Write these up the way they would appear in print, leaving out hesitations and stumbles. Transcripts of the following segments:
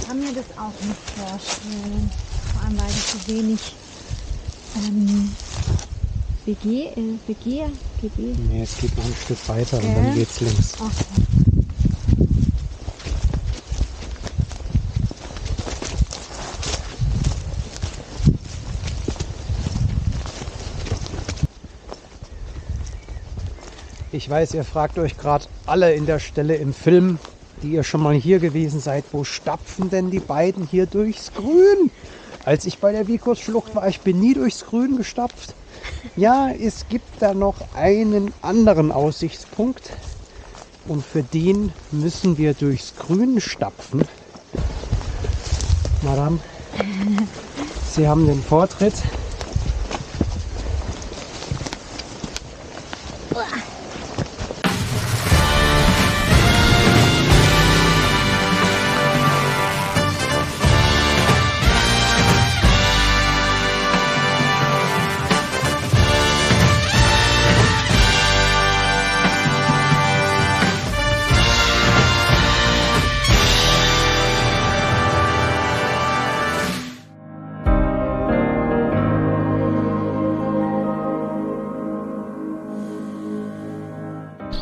kann mir das auch nicht vorstellen. Vor allem, weil das so wenig GB. Nee, es geht noch ein Stück weiter und dann geht's links. Okay. Ich weiß, ihr fragt euch gerade alle in der Stelle im Film, die ihr schon mal hier gewesen seid, wo stapfen denn die beiden hier durchs Grün? Als ich bei der Vikus-Schlucht war, ich bin nie durchs Grün gestapft. Ja, es gibt da noch einen anderen Aussichtspunkt und für den müssen wir durchs Grün stapfen. Madame, Sie haben den Vortritt.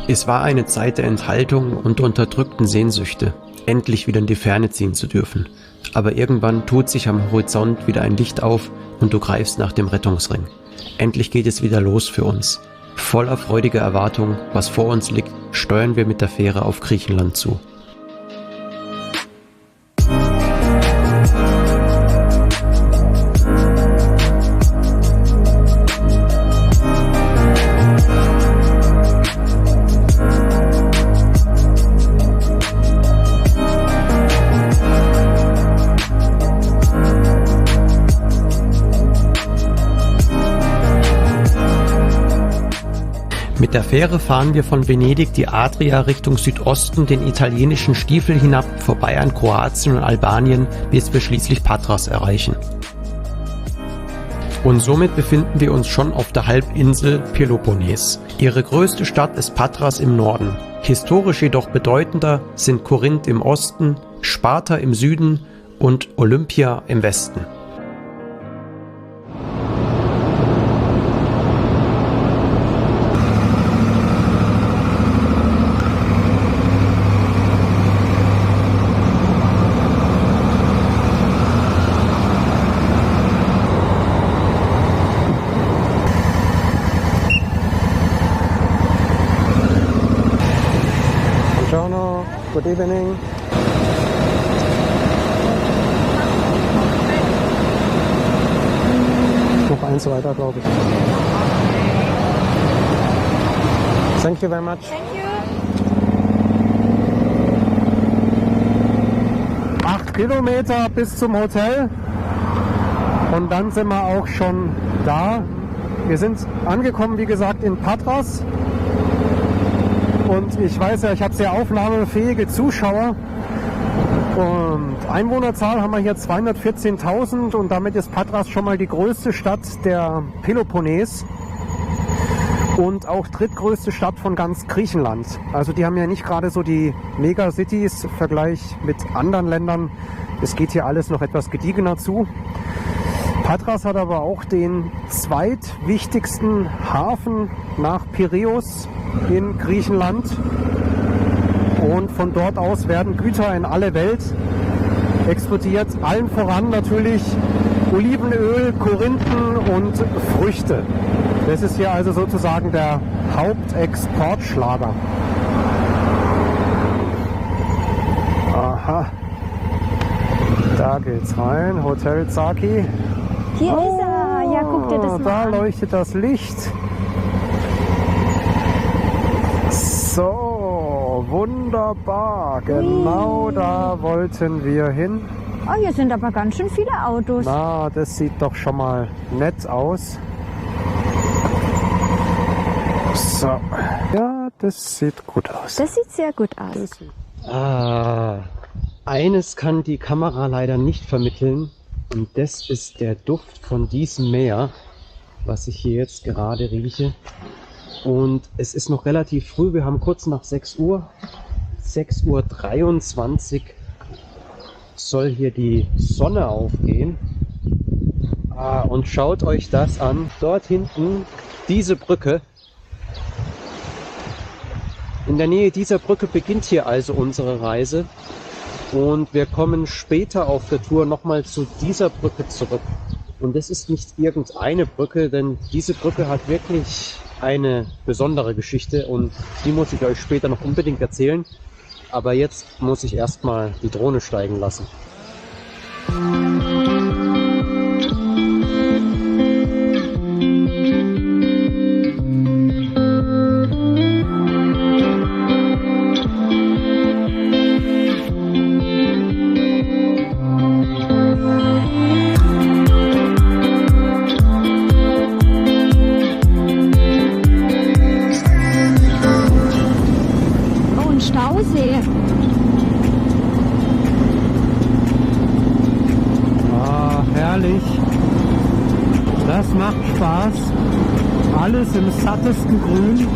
Es war eine Zeit der Enthaltung und unterdrückten Sehnsüchte, endlich wieder in die Ferne ziehen zu dürfen. Aber irgendwann tut sich am Horizont wieder ein Licht auf und du greifst nach dem Rettungsring. Endlich geht es wieder los für uns. Voller freudiger Erwartung, was vor uns liegt, steuern wir mit der Fähre auf Griechenland zu. Mit der Fähre fahren wir von Venedig die Adria Richtung Südosten den italienischen Stiefel hinab, vorbei an Kroatien und Albanien, bis wir schließlich Patras erreichen. Und somit befinden wir uns schon auf der Halbinsel Peloponnes. Ihre größte Stadt ist Patras im Norden. Historisch jedoch bedeutender sind Korinth im Osten, Sparta im Süden und Olympia im Westen. Buongiorno, good evening. Noch eins weiter, glaube ich. Thank you very much. Thank you. 8 Kilometer bis zum Hotel und dann sind wir auch schon da. Wir sind angekommen, wie gesagt, in Patras. Und ich weiß ja, ich habe sehr aufnahmefähige Zuschauer. Und Einwohnerzahl haben wir hier 214.000 und damit ist Patras schon mal die größte Stadt der Peloponnes und auch drittgrößte Stadt von ganz Griechenland. Also die haben ja nicht gerade so die Megacities im Vergleich mit anderen Ländern. Es geht hier alles noch etwas gediegener zu. Patras hat aber auch den zweitwichtigsten Hafen nach Piräus in Griechenland. Und von dort aus werden Güter in alle Welt exportiert. Allen voran natürlich Olivenöl, Korinthen und Früchte. Das ist hier also sozusagen der Hauptexportschlager. Aha. Da geht's rein. Hotel Zaki. Hier ist er. Ja, guck dir das mal da an. leuchtet das Licht. So, wunderbar. Genau da wollten wir hin. Oh, hier sind aber ganz schön viele Autos. Na, das sieht doch schon mal nett aus. So. Ja, das sieht gut aus. Das sieht sehr gut aus. Eines kann die Kamera leider nicht vermitteln. Und das ist der Duft von diesem Meer, was ich hier jetzt gerade rieche. Und es ist noch relativ früh, wir haben kurz nach 6 Uhr, 6:23 Uhr. soll hier die Sonne aufgehen. Und schaut euch das an. Dort hinten diese Brücke. In der Nähe dieser Brücke beginnt hier also unsere Reise. Und wir kommen später auf der Tour nochmal zu dieser Brücke zurück. Und das ist nicht irgendeine Brücke, denn diese Brücke hat wirklich eine besondere Geschichte und die muss ich euch später noch unbedingt erzählen. Aber jetzt muss ich erstmal die Drohne steigen lassen. Stausee. Herrlich. Das macht Spaß. Alles im sattesten Grün.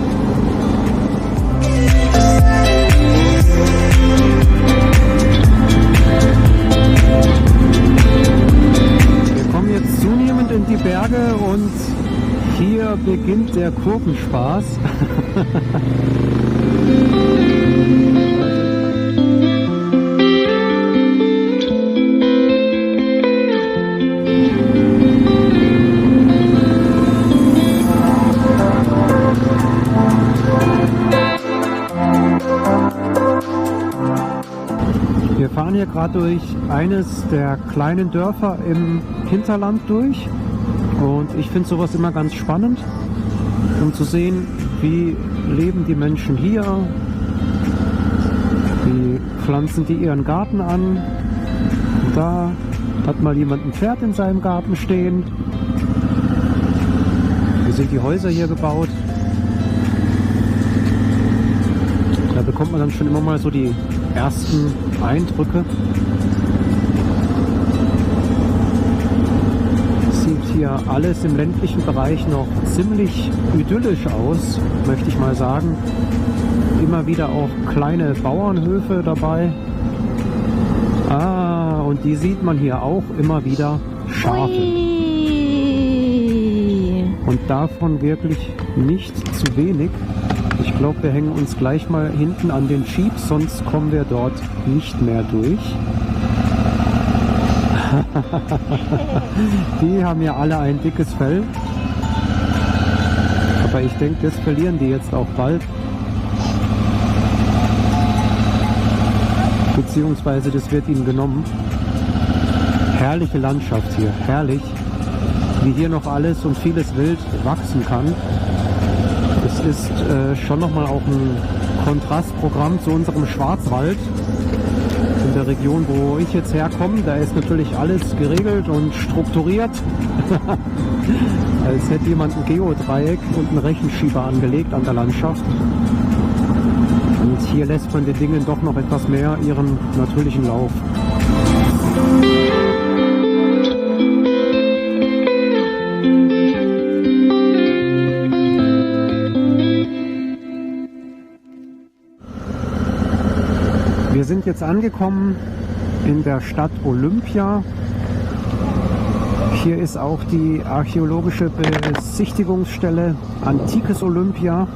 Wir kommen jetzt zunehmend in die Berge und hier beginnt der Kurvenspaß. Wir fahren hier gerade durch eines der kleinen Dörfer im Hinterland durch und ich finde sowas immer ganz spannend, um zu sehen, wie leben die Menschen hier, wie pflanzen die ihren Garten an. Da hat mal jemand ein Pferd in seinem Garten stehen. Wie sind die Häuser hier gebaut? Da bekommt man dann schon immer mal so die ersten Eindrücke. Sieht hier alles im ländlichen Bereich noch ziemlich idyllisch aus, möchte ich mal sagen. Immer wieder auch kleine Bauernhöfe dabei. Und die sieht man hier auch immer wieder, Schafe. Ui. Und davon wirklich nicht zu wenig. Ich glaube, wir hängen uns gleich mal hinten an den Jeep, sonst kommen wir dort nicht mehr durch. Die haben ja alle ein dickes Fell. Aber ich denke, das verlieren die jetzt auch bald. Beziehungsweise das wird ihnen genommen. Herrliche Landschaft hier, herrlich. Wie hier noch alles und vieles wild wachsen kann. Es ist schon nochmal auch ein Kontrastprogramm zu unserem Schwarzwald. In der Region, wo ich jetzt herkomme, da ist natürlich alles geregelt und strukturiert. Als hätte jemand ein Geodreieck und einen Rechenschieber angelegt an der Landschaft. Und hier lässt man den Dingen doch noch etwas mehr ihren natürlichen Lauf. Wir sind jetzt angekommen in der Stadt Olympia. Hier ist auch die archäologische Besichtigungsstelle Antikes Olympia.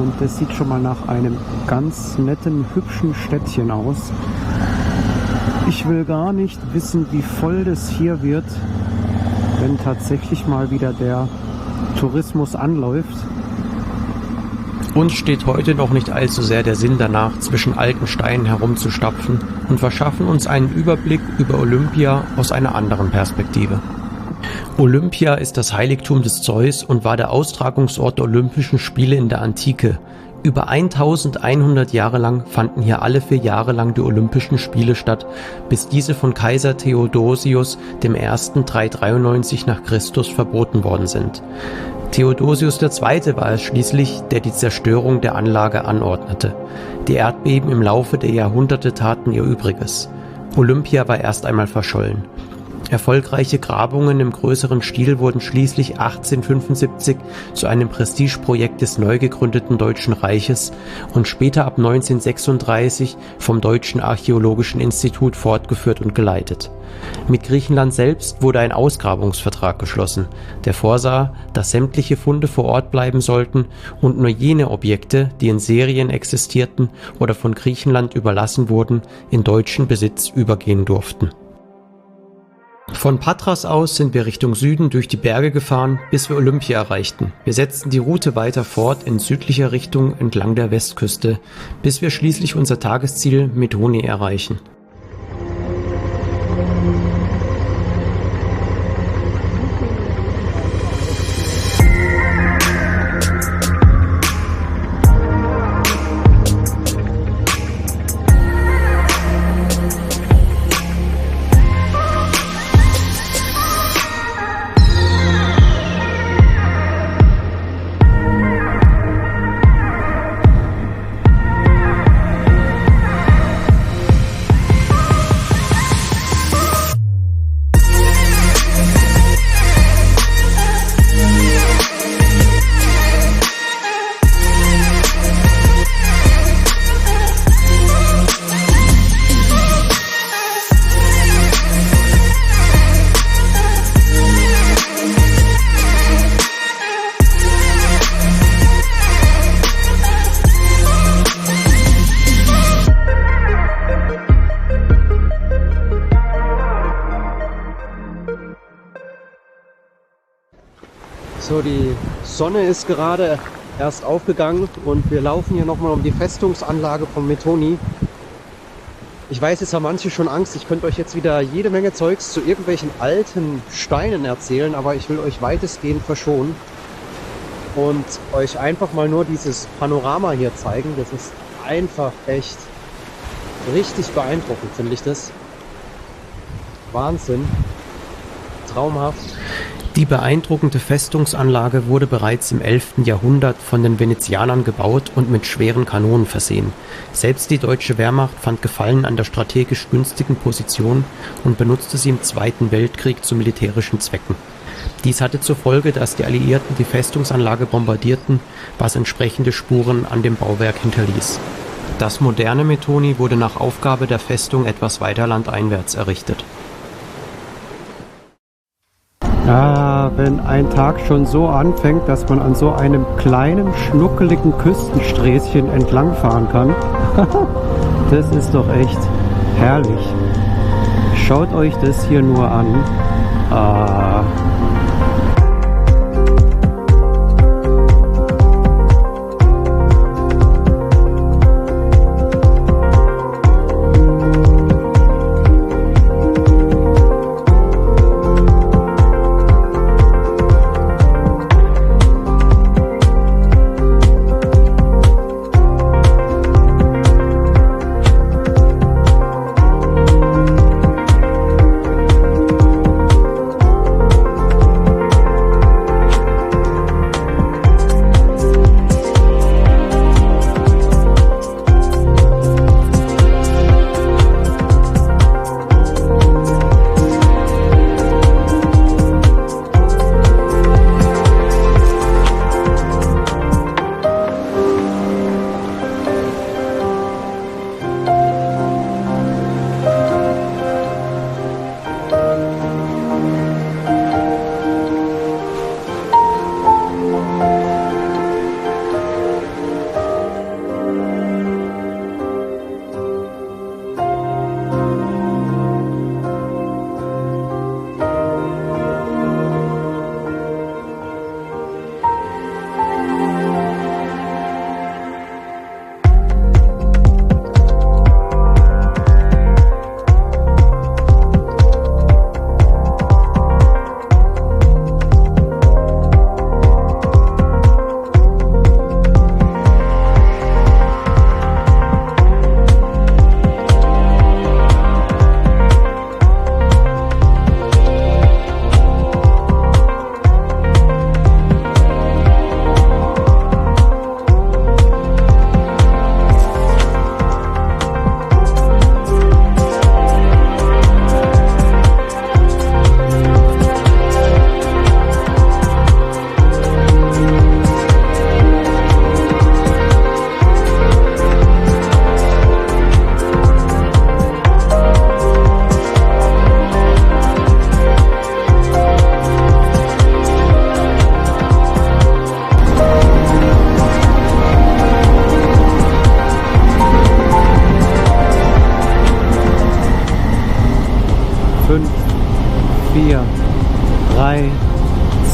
Und das sieht schon mal nach einem ganz netten, hübschen Städtchen aus. Ich will gar nicht wissen, wie voll das hier wird, wenn tatsächlich mal wieder der Tourismus anläuft. Uns steht heute noch nicht allzu sehr der Sinn danach, zwischen alten Steinen herumzustapfen und verschaffen uns einen Überblick über Olympia aus einer anderen Perspektive. Olympia ist das Heiligtum des Zeus und war der Austragungsort der Olympischen Spiele in der Antike. Über 1100 Jahre lang fanden hier alle 4 Jahre lang die Olympischen Spiele statt, bis diese von Kaiser Theodosius I. 393 nach Christus verboten worden sind. Theodosius II. War es schließlich, der die Zerstörung der Anlage anordnete. Die Erdbeben im Laufe der Jahrhunderte taten ihr Übriges. Olympia war erst einmal verschollen. Erfolgreiche Grabungen im größeren Stil wurden schließlich 1875 zu einem Prestigeprojekt des neu gegründeten Deutschen Reiches und später ab 1936 vom Deutschen Archäologischen Institut fortgeführt und geleitet. Mit Griechenland selbst wurde ein Ausgrabungsvertrag geschlossen, der vorsah, dass sämtliche Funde vor Ort bleiben sollten und nur jene Objekte, die in Serien existierten oder von Griechenland überlassen wurden, in deutschen Besitz übergehen durften. Von Patras aus sind wir Richtung Süden durch die Berge gefahren, bis wir Olympia erreichten. Wir setzten die Route weiter fort in südlicher Richtung entlang der Westküste, bis wir schließlich unser Tagesziel Methoni erreichen. So, die Sonne ist gerade erst aufgegangen und wir laufen hier nochmal um die Festungsanlage von Methoni. Ich weiß, jetzt haben manche schon Angst, ich könnte euch jetzt wieder jede Menge Zeugs zu irgendwelchen alten Steinen erzählen, aber ich will euch weitestgehend verschonen und euch einfach mal nur dieses Panorama hier zeigen. Das ist einfach echt richtig beeindruckend, finde ich das. Wahnsinn. Traumhaft. Die beeindruckende Festungsanlage wurde bereits im 11. Jahrhundert von den Venezianern gebaut und mit schweren Kanonen versehen. Selbst die deutsche Wehrmacht fand Gefallen an der strategisch günstigen Position und benutzte sie im Zweiten Weltkrieg zu militärischen Zwecken. Dies hatte zur Folge, dass die Alliierten die Festungsanlage bombardierten, was entsprechende Spuren an dem Bauwerk hinterließ. Das moderne Methoni wurde nach Aufgabe der Festung etwas weiter landeinwärts errichtet. Ja, wenn ein Tag schon so anfängt, dass man an so einem kleinen, schnuckeligen Küstensträßchen entlangfahren kann, das ist doch echt herrlich. Schaut euch das hier nur an.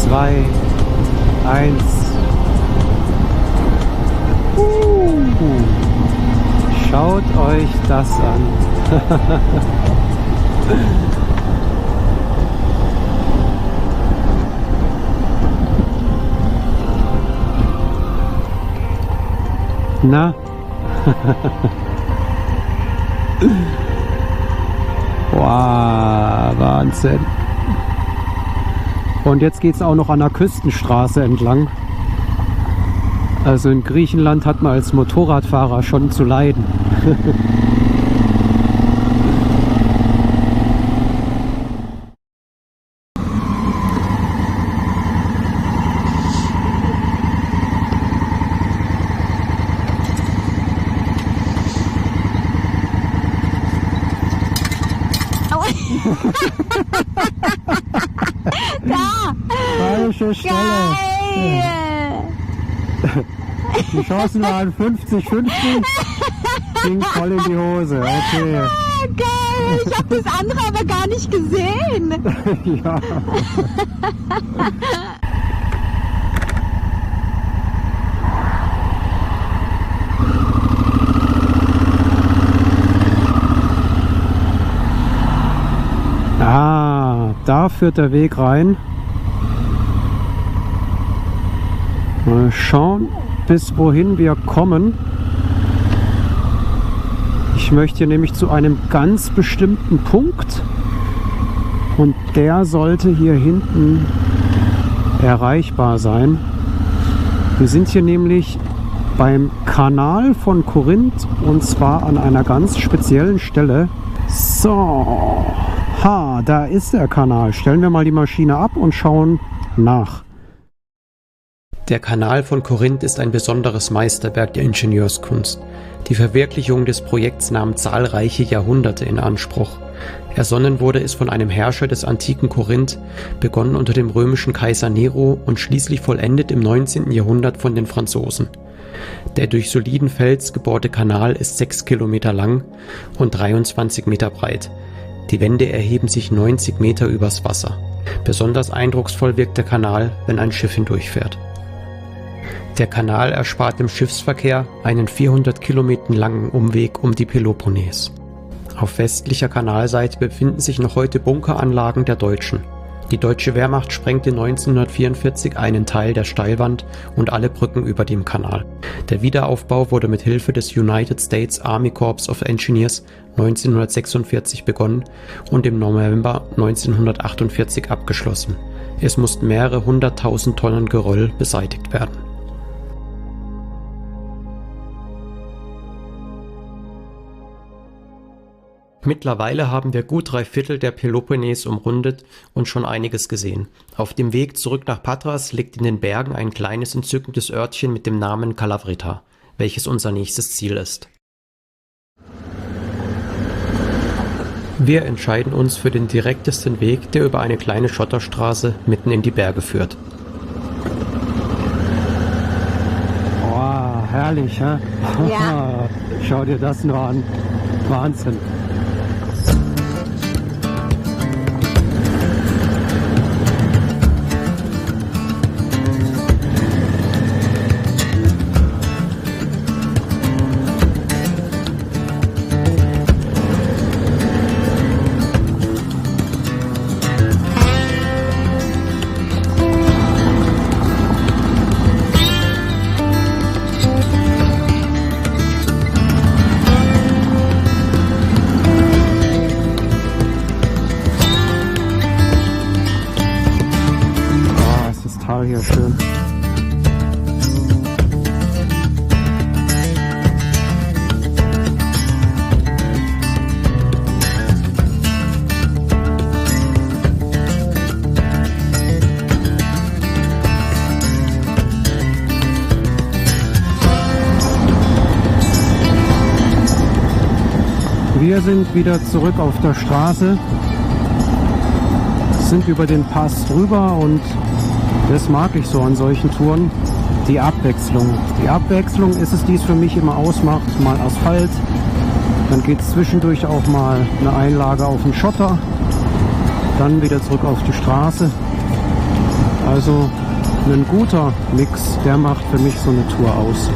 2, 1. Schaut euch das an. Na? Wow, Wahnsinn. Und jetzt geht es auch noch an der Küstenstraße entlang. Also in Griechenland hat man als Motorradfahrer schon zu leiden. Da! Falsche Stelle. Geil! Die Chancen waren 50-50. Ging voll in die Hose. Okay. Ah, geil! Ich habe das andere aber gar nicht gesehen. Ja. Ah, da führt der Weg rein. Mal schauen, bis wohin wir kommen. Ich möchte hier nämlich zu einem ganz bestimmten Punkt. Und der sollte hier hinten erreichbar sein. Wir sind hier nämlich beim Kanal von Korinth und zwar an einer ganz speziellen Stelle. So, da ist der Kanal. Stellen wir mal die Maschine ab und schauen nach. Der Kanal von Korinth ist ein besonderes Meisterwerk der Ingenieurskunst. Die Verwirklichung des Projekts nahm zahlreiche Jahrhunderte in Anspruch. Ersonnen wurde es von einem Herrscher des antiken Korinth, begonnen unter dem römischen Kaiser Nero und schließlich vollendet im 19. Jahrhundert von den Franzosen. Der durch soliden Fels gebohrte Kanal ist 6 Kilometer lang und 23 Meter breit. Die Wände erheben sich 90 Meter übers Wasser. Besonders eindrucksvoll wirkt der Kanal, wenn ein Schiff hindurchfährt. Der Kanal erspart dem Schiffsverkehr einen 400 Kilometer langen Umweg um die Peloponnes. Auf westlicher Kanalseite befinden sich noch heute Bunkeranlagen der Deutschen. Die deutsche Wehrmacht sprengte 1944 einen Teil der Steilwand und alle Brücken über dem Kanal. Der Wiederaufbau wurde mit Hilfe des United States Army Corps of Engineers 1946 begonnen und im November 1948 abgeschlossen. Es mussten mehrere 100.000 Tonnen Geröll beseitigt werden. Mittlerweile haben wir gut 3/4 der Peloponnes umrundet und schon einiges gesehen. Auf dem Weg zurück nach Patras liegt in den Bergen ein kleines entzückendes Örtchen mit dem Namen Kalavrita, welches unser nächstes Ziel ist. Wir entscheiden uns für den direktesten Weg, der über eine kleine Schotterstraße mitten in die Berge führt. Wow, herrlich, hä? Ja. Schau dir das nur an. Wahnsinn. Hier schön. Wir sind wieder zurück auf der Straße, sind über den Pass drüber und das mag ich so an solchen Touren, die Abwechslung. Die Abwechslung ist es, die es für mich immer ausmacht. Mal Asphalt, dann geht es zwischendurch auch mal eine Einlage auf den Schotter, dann wieder zurück auf die Straße. Also ein guter Mix, der macht für mich so eine Tour aus.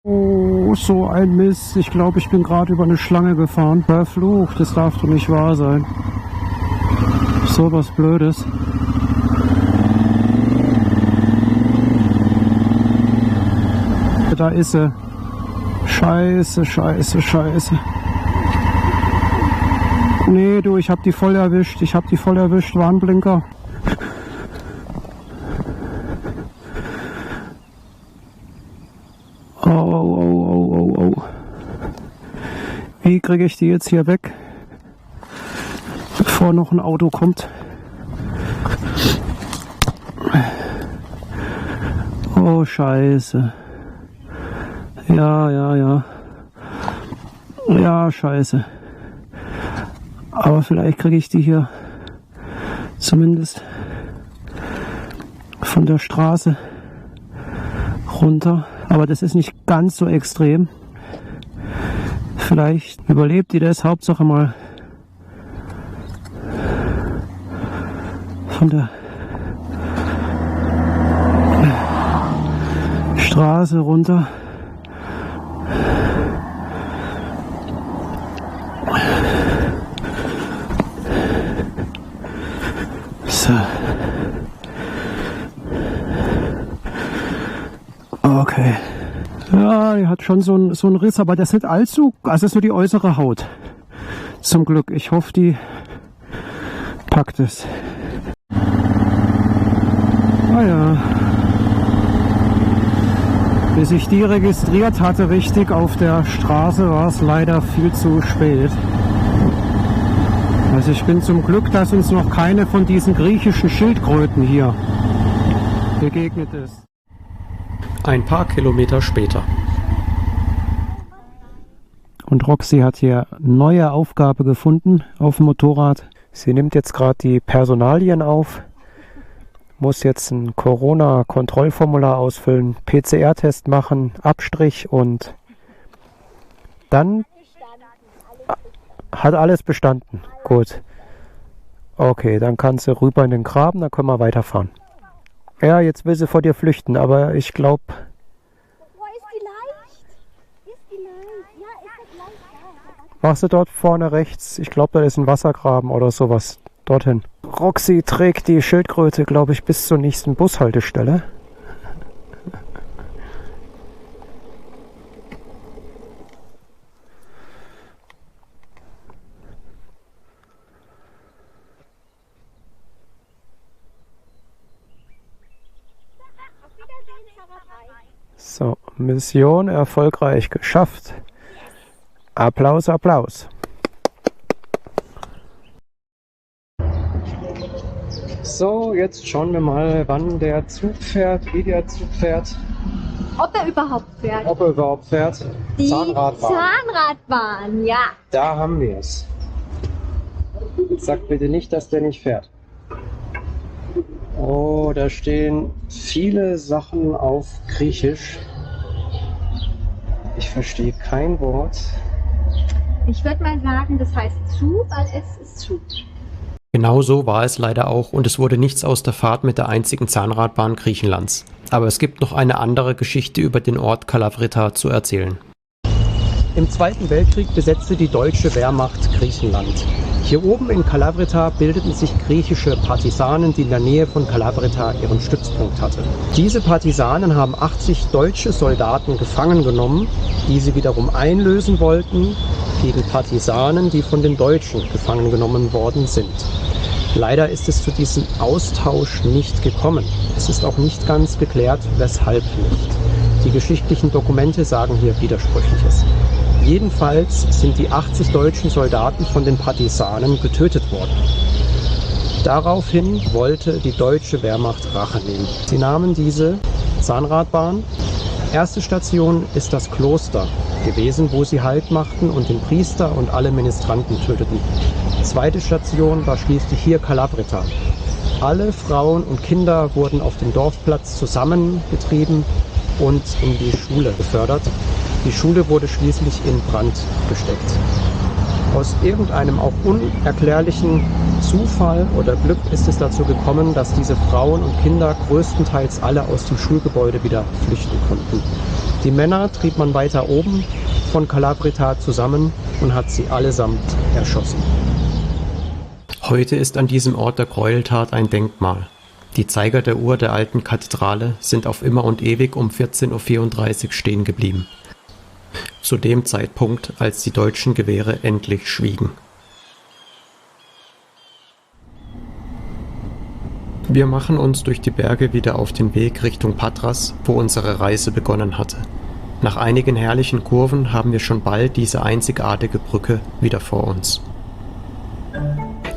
Oh, so ein Mist. Ich glaube, ich bin gerade über eine Schlange gefahren. Verflucht, das darf doch nicht wahr sein. So was Blödes. Da ist sie. Scheiße, scheiße, scheiße. Nee, du, ich hab die voll erwischt. Warnblinker. Oh. Wie kriege ich die jetzt hier weg, bevor noch ein Auto kommt? Oh, scheiße. Ja, scheiße. Aber vielleicht kriege ich die hier zumindest von der Straße runter. Aber das ist nicht ganz so extrem. Vielleicht überlebt die das. Hauptsache mal von der Straße runter. So. Okay. Ja, die hat schon so einen Riss, aber das ist nicht allzu, also das ist nur die äußere Haut. Zum Glück. Ich hoffe, die packt es. Ja. Bis ich die registriert hatte richtig auf der Straße, war es leider viel zu spät. Also ich bin zum Glück, dass uns noch keine von diesen griechischen Schildkröten hier begegnet ist. Ein paar Kilometer später. Und Roxy hat hier neue Aufgabe gefunden auf dem Motorrad. Sie nimmt jetzt gerade die Personalien auf, muss jetzt ein Corona-Kontrollformular ausfüllen, PCR-Test machen, Abstrich und dann hat alles bestanden. Gut. Okay, dann kann sie rüber in den Graben, dann können wir weiterfahren. Ja, jetzt will sie vor dir flüchten, aber ich glaube... Boah, ist die leicht? Ist die leicht? Ja, ist das leicht? Machst du dort vorne rechts? Ich glaube, da ist ein Wassergraben oder sowas. Dorthin. Roxy trägt die Schildkröte, glaube ich, bis zur nächsten Bushaltestelle. So, Mission erfolgreich geschafft. Applaus, Applaus. So, jetzt schauen wir mal, wann der Zug fährt, wie der Zug fährt. Ob er überhaupt fährt? Ob er überhaupt fährt. Die Zahnradbahn. Zahnradbahn, ja. Da haben wir es. Sag bitte nicht, dass der nicht fährt. Oh, da stehen viele Sachen auf Griechisch. Ich verstehe kein Wort. Ich würde mal sagen, das heißt zu, weil es ist zu. Genau so war es leider auch und es wurde nichts aus der Fahrt mit der einzigen Zahnradbahn Griechenlands. Aber es gibt noch eine andere Geschichte über den Ort Kalavrita zu erzählen. Im Zweiten Weltkrieg besetzte die deutsche Wehrmacht Griechenland. Hier oben in Kalavrita bildeten sich griechische Partisanen, die in der Nähe von Kalavrita ihren Stützpunkt hatten. Diese Partisanen haben 80 deutsche Soldaten gefangen genommen, die sie wiederum einlösen wollten gegen Partisanen, die von den Deutschen gefangen genommen worden sind. Leider ist es zu diesem Austausch nicht gekommen. Es ist auch nicht ganz geklärt, weshalb nicht. Die geschichtlichen Dokumente sagen hier Widersprüchliches. Jedenfalls sind die 80 deutschen Soldaten von den Partisanen getötet worden. Daraufhin wollte die deutsche Wehrmacht Rache nehmen. Sie nahmen diese Zahnradbahn. Erste Station ist das Kloster gewesen, wo sie Halt machten und den Priester und alle Ministranten töteten. Zweite Station war schließlich hier Kalavrita. Alle Frauen und Kinder wurden auf den Dorfplatz zusammengetrieben und in die Schule befördert. Die Schule wurde schließlich in Brand gesteckt. Aus irgendeinem auch unerklärlichen Zufall oder Glück ist es dazu gekommen, dass diese Frauen und Kinder größtenteils alle aus dem Schulgebäude wieder flüchten konnten. Die Männer trieb man weiter oben von Calabritat zusammen und hat sie allesamt erschossen. Heute ist an diesem Ort der Gräueltat ein Denkmal. Die Zeiger der Uhr der alten Kathedrale sind auf immer und ewig um 14:34 Uhr stehen geblieben. Zu dem Zeitpunkt, als die deutschen Gewehre endlich schwiegen. Wir machen uns durch die Berge wieder auf den Weg Richtung Patras, wo unsere Reise begonnen hatte. Nach einigen herrlichen Kurven haben wir schon bald diese einzigartige Brücke wieder vor uns.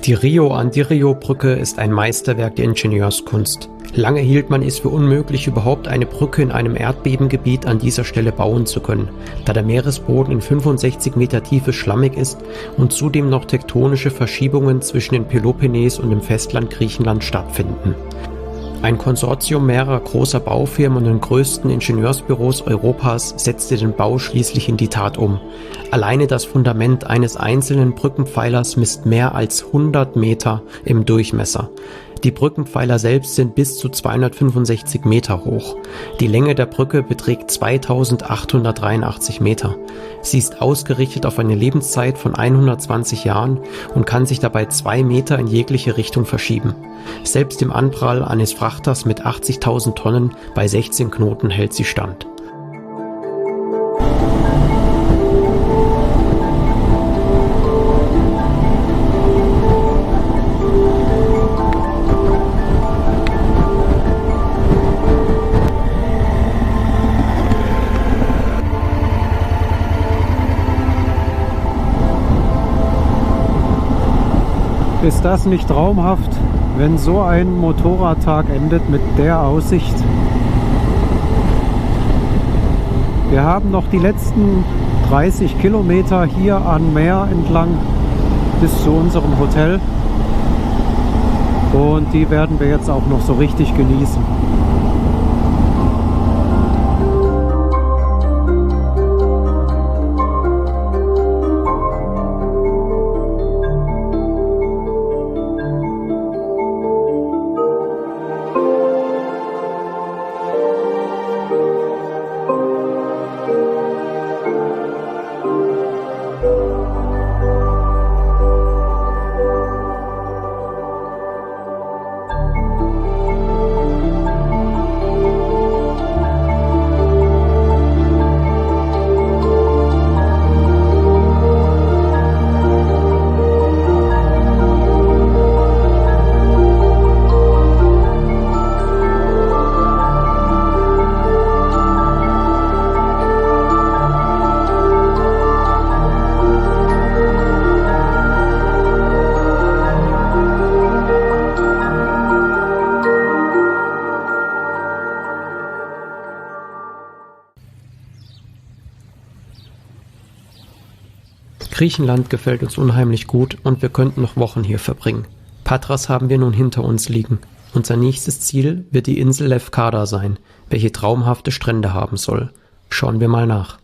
Die Rio-Andirrio-Brücke ist ein Meisterwerk der Ingenieurskunst. Lange hielt man es für unmöglich, überhaupt eine Brücke in einem Erdbebengebiet an dieser Stelle bauen zu können, da der Meeresboden in 65 Meter Tiefe schlammig ist und zudem noch tektonische Verschiebungen zwischen dem Peloponnes und dem Festland Griechenland stattfinden. Ein Konsortium mehrerer großer Baufirmen und den größten Ingenieursbüros Europas setzte den Bau schließlich in die Tat um. Alleine das Fundament eines einzelnen Brückenpfeilers misst mehr als 100 Meter im Durchmesser. Die Brückenpfeiler selbst sind bis zu 265 Meter hoch. Die Länge der Brücke beträgt 2883 Meter. Sie ist ausgerichtet auf eine Lebenszeit von 120 Jahren und kann sich dabei 2 Meter in jegliche Richtung verschieben. Selbst im Anprall eines Frachters mit 80.000 Tonnen bei 16 Knoten hält sie stand. Ist das nicht traumhaft, wenn so ein Motorradtag endet mit der Aussicht? Wir haben noch die letzten 30 Kilometer hier am Meer entlang bis zu unserem Hotel und die werden wir jetzt auch noch so richtig genießen. Griechenland gefällt uns unheimlich gut und wir könnten noch Wochen hier verbringen. Patras haben wir nun hinter uns liegen. Unser nächstes Ziel wird die Insel Lefkada sein, welche traumhafte Strände haben soll. Schauen wir mal nach.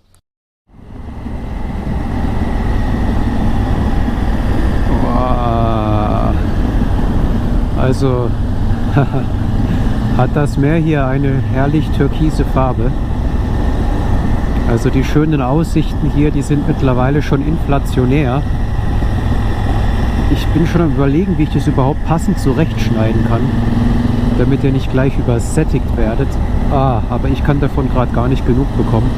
Wow. Also hat das Meer hier eine herrlich türkise Farbe. Also die schönen Aussichten hier, die sind mittlerweile schon inflationär. Ich bin schon am Überlegen, wie ich das überhaupt passend zurechtschneiden kann, damit ihr nicht gleich übersättigt werdet. Aber ich kann davon gerade gar nicht genug bekommen.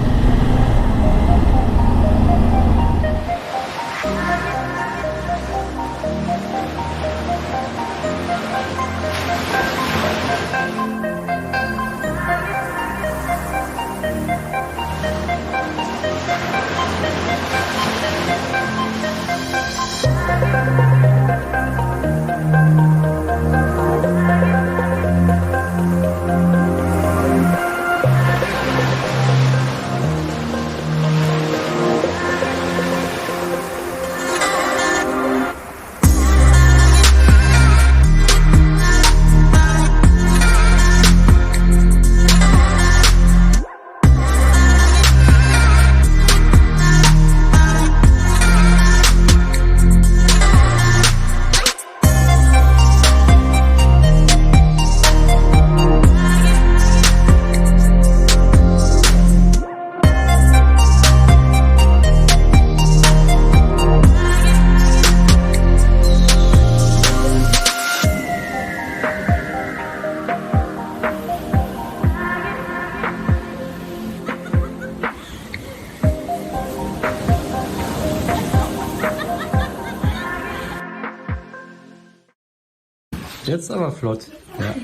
Jetzt aber flott. Ja.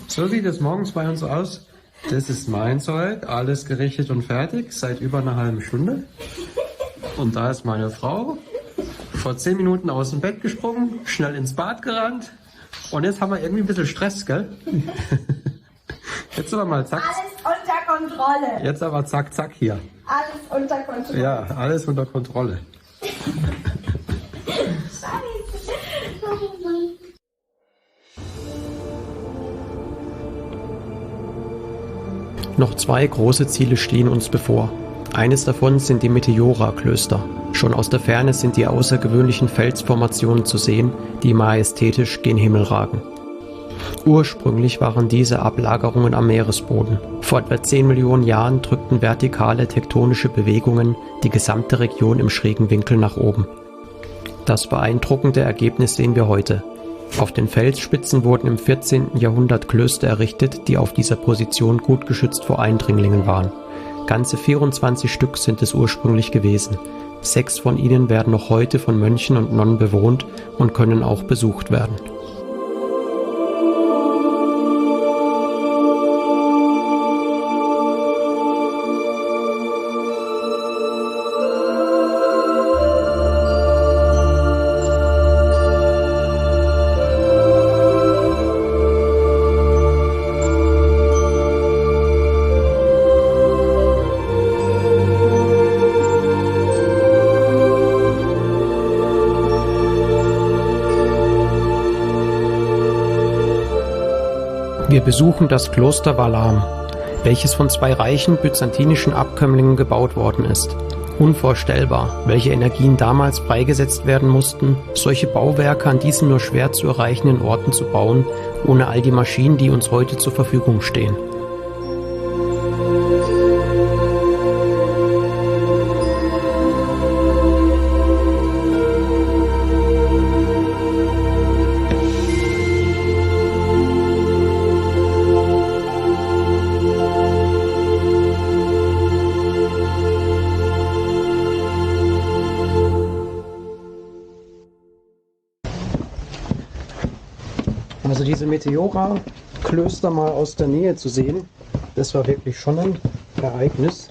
So sieht es morgens bei uns aus. Das ist mein Zeug, alles gerichtet und fertig, seit über einer halben Stunde. Und da ist meine Frau, vor 10 Minuten aus dem Bett gesprungen, schnell ins Bad gerannt. Und jetzt haben wir irgendwie ein bisschen Stress, gell? Jetzt aber mal zack. Alles unter Kontrolle. Jetzt aber zack, zack hier. Alles unter Kontrolle. Ja, alles unter Kontrolle. Noch 2 große Ziele stehen uns bevor. Eines davon sind die Meteora-Klöster. Schon aus der Ferne sind die außergewöhnlichen Felsformationen zu sehen, die majestätisch gen Himmel ragen. Ursprünglich waren diese Ablagerungen am Meeresboden. Vor etwa 10 Millionen Jahren drückten vertikale tektonische Bewegungen die gesamte Region im schrägen Winkel nach oben. Das beeindruckende Ergebnis sehen wir heute. Auf den Felsspitzen wurden im 14. Jahrhundert Klöster errichtet, die auf dieser Position gut geschützt vor Eindringlingen waren. Ganze 24 Stück sind es ursprünglich gewesen. 6 von ihnen werden noch heute von Mönchen und Nonnen bewohnt und können auch besucht werden. Wir besuchen das Kloster Valam, welches von 2 reichen byzantinischen Abkömmlingen gebaut worden ist. Unvorstellbar, welche Energien damals freigesetzt werden mussten, solche Bauwerke an diesen nur schwer zu erreichenden Orten zu bauen, ohne all die Maschinen, die uns heute zur Verfügung stehen. Also diese Meteora-Klöster mal aus der Nähe zu sehen, das war wirklich schon ein Ereignis.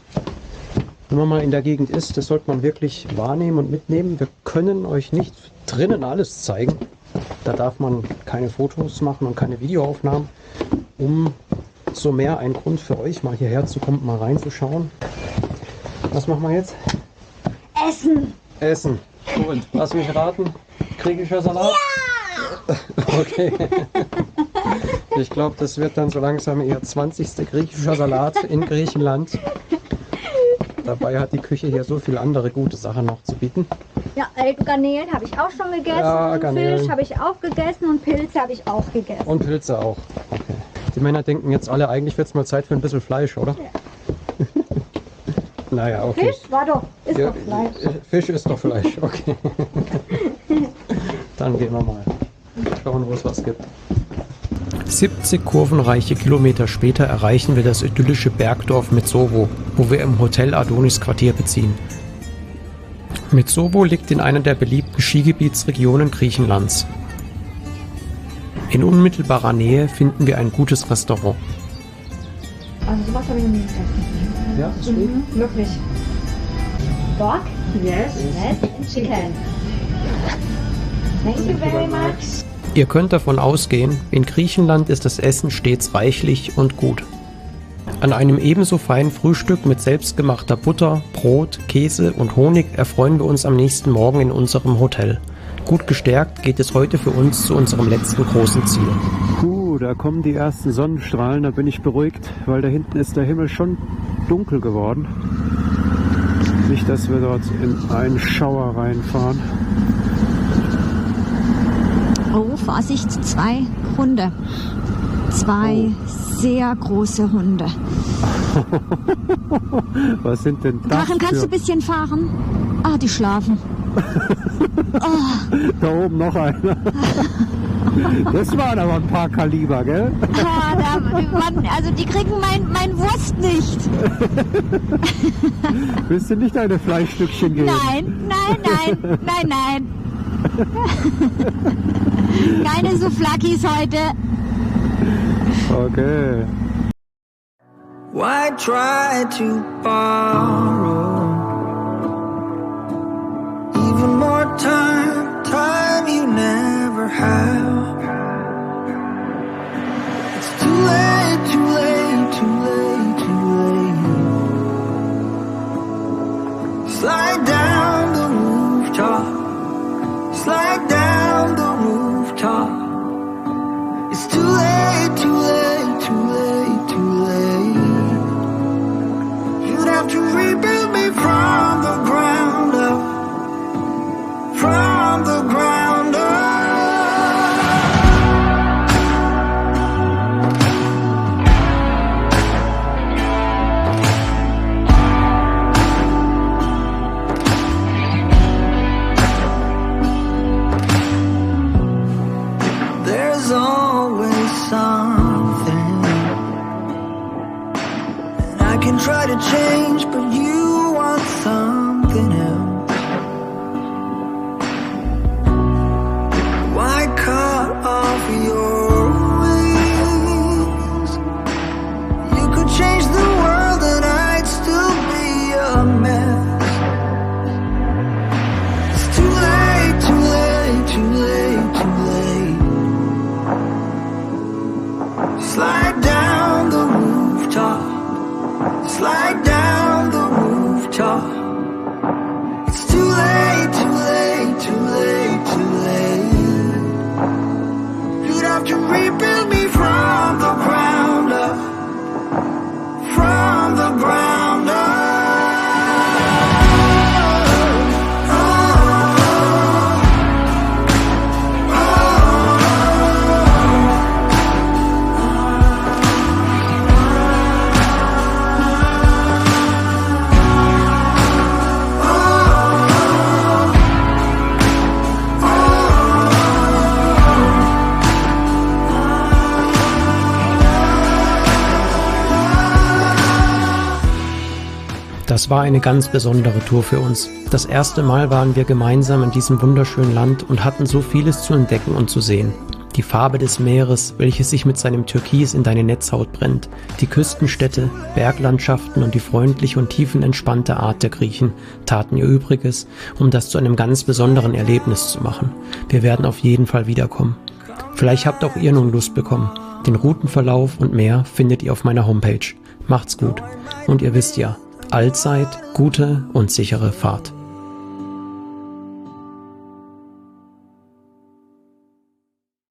Wenn man mal in der Gegend ist, das sollte man wirklich wahrnehmen und mitnehmen. Wir können euch nicht drinnen alles zeigen. Da darf man keine Fotos machen und keine Videoaufnahmen. Umso mehr ein Grund für euch, mal hierher zu kommen, mal reinzuschauen. Was machen wir jetzt? Essen. Essen. Gut, lass mich raten. Griechischer Salat? Ja! Okay. Ich glaube, das wird dann so langsam ihr 20. griechischer Salat in Griechenland. Dabei hat die Küche hier so viele andere gute Sachen noch zu bieten. Ja, Garnelen habe ich auch schon gegessen. Ja, Garnelen. Fisch habe ich auch gegessen und Pilze habe ich auch gegessen. Und Pilze auch. Okay. Die Männer denken jetzt alle, eigentlich wird es mal Zeit für ein bisschen Fleisch, oder? Ja. Naja, okay. Fisch war doch, ist Ja, doch Fleisch. Fisch ist doch Fleisch, okay. Dann gehen wir mal schauen, wo es was gibt. 70 kurvenreiche Kilometer später erreichen wir das idyllische Bergdorf Metsovo, wo wir im Hotel Adonis Quartier beziehen. Metsovo liegt in einer der beliebten Skigebietsregionen Griechenlands. In unmittelbarer Nähe finden wir ein gutes Restaurant. Also sowas habe ich noch nie gegessen. Ja, ist gut. Wirklich. Pork? Yes. And chicken. Thank you very much. Ihr könnt davon ausgehen, in Griechenland ist das Essen stets reichlich und gut. An einem ebenso feinen Frühstück mit selbstgemachter Butter, Brot, Käse und Honig erfreuen wir uns am nächsten Morgen in unserem Hotel. Gut gestärkt geht es heute für uns zu unserem letzten großen Ziel. Da kommen die ersten Sonnenstrahlen, da bin ich beruhigt, weil da hinten ist der Himmel schon dunkel geworden. Nicht, dass wir dort in einen Schauer reinfahren. Oh, Vorsicht, 2 Hunde. 2 sehr große Hunde. Was sind denn das? Drachen, kannst du ein bisschen fahren? Ah, die schlafen. Oh. Da oben noch einer. Das waren aber ein paar Kaliber, gell? Ah, also die kriegen mein Wurst nicht. Willst du nicht eine Fleischstückchen geben? Nein. Keine Souvlakis heute. Okay. Why try to borrow even more time you never have? It's too late, too late, too late, too late. Slide down the rooftop, slide down the rooftop. It's too late, too late, too late, too late. You'd have to rebuild me from the ground up, from the ground up. There's always something, and I can try to change, but you want something else. Why cut off your wings? You could change the world and I'd still be a mess. It's too late, too late, too late, too late. Slide down the rooftop, slide down the rooftop. It's too late, too late, too late, too late. You'd have to rebuild me from the ground up, from the ground up. Das war eine ganz besondere Tour für uns. Das erste Mal waren wir gemeinsam in diesem wunderschönen Land und hatten so vieles zu entdecken und zu sehen. Die Farbe des Meeres, welches sich mit seinem Türkis in deine Netzhaut brennt, die Küstenstädte, Berglandschaften und die freundliche und tiefenentspannte Art der Griechen taten ihr Übriges, um das zu einem ganz besonderen Erlebnis zu machen. Wir werden auf jeden Fall wiederkommen. Vielleicht habt auch ihr nun Lust bekommen. Den Routenverlauf und mehr findet ihr auf meiner Homepage. Macht's gut. Und ihr wisst ja, allzeit gute und sichere Fahrt.